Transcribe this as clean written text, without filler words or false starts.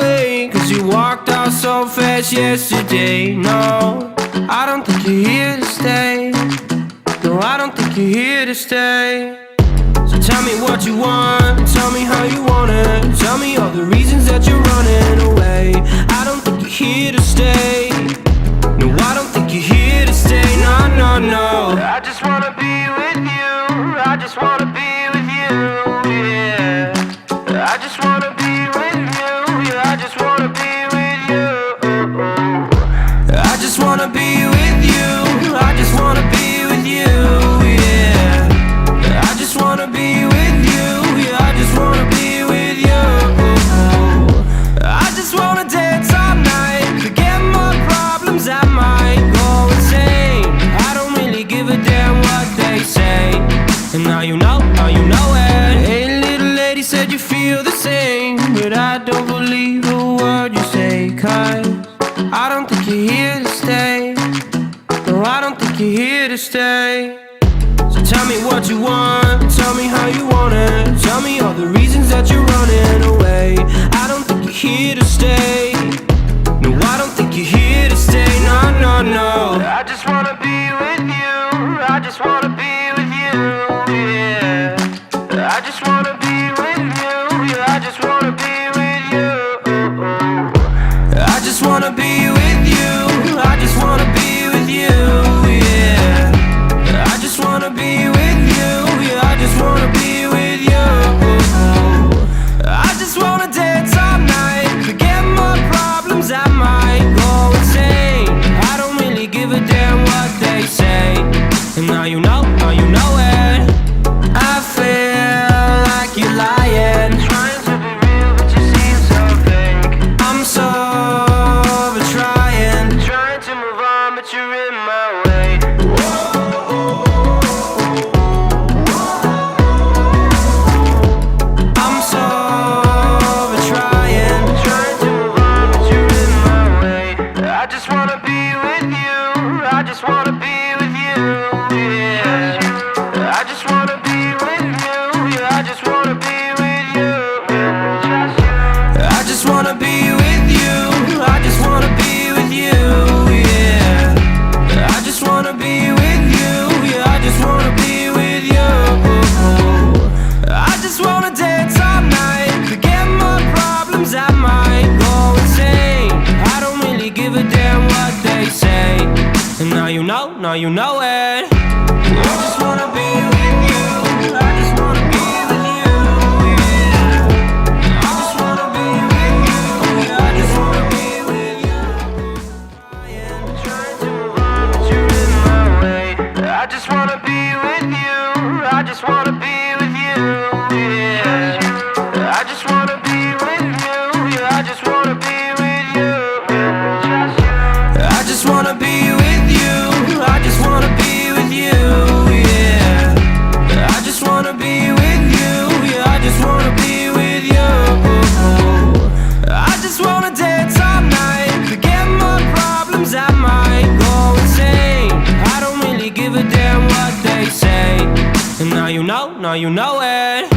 away, 'cause you walked out so fast yesterday. No, I don't think you're here to stay. No, I don't think you're here to stay. So tell me what you want, tell me how you want it. Tell me all the reasons that you're running away. I don't think you're here to stay. No, I don't think you're here to stay. No, no, no. I just wanna be with you. I just wanna be with you, yeah. I just wanna be with you. Yeah, I just wanna be with you. I just wanna be with you. I just wanna be with you, yeah. I just wanna be with you. Yeah, I just wanna be with you. I just wanna dance all night, forget my problems, I might go insane. I don't really give a damn what they say. And now you know it. Hey, little lady said you feel the same, but I don't believe a word you say, 'cause I don't think you're here to stay. No, I don't think you're here to stay. So tell me what you want, tell me how you want it. Tell me all the reasons that you're running away. I don't think you're here to stay. No, I don't think you're here to stay. No, no, no. I just wanna be with you. I just wanna be with you, yeah. I just wanna be with you. Yeah, I just wanna be with you. I just wanna be with you. I just wanna be with you, yeah. I just wanna be with you. Yeah, I just wanna be with you. I just wanna dance all night, forget my problems, I might go insane. I don't really give a damn what they say. And now you know it. I feel like you're lying, trying to be real, but you seem so fake. I'm so over trying to move on, but you're in my way. I'm so over trying to move on, but you're in my way. I just wanna be with you. I just wanna be with you, yeah. I just wanna be with you. Yeah, I just wanna be with you. I just wanna be with you. I just wanna be with you, yeah. I just wanna be with you. Yeah, I just wanna be with you. I just wanna dance all night, forget my problems, I might go insane. I don't really give a damn what they say. And now you know it. I just wanna be with you. I just wanna be with you, yeah. I just wanna be with you. Yeah, I just wanna be with you. Trying to move on, but you're in my way. I just wanna be with you. I just wanna be with you, yeah. I just wanna be with you. Yeah, I just wanna be with you. I just wanna be with you. I just wanna be with you, yeah. I just wanna be with you. Yeah, I just wanna be with you. I just wanna dance all night, forget my problems, I might go insane. I don't really give a damn what they say. And now you know it.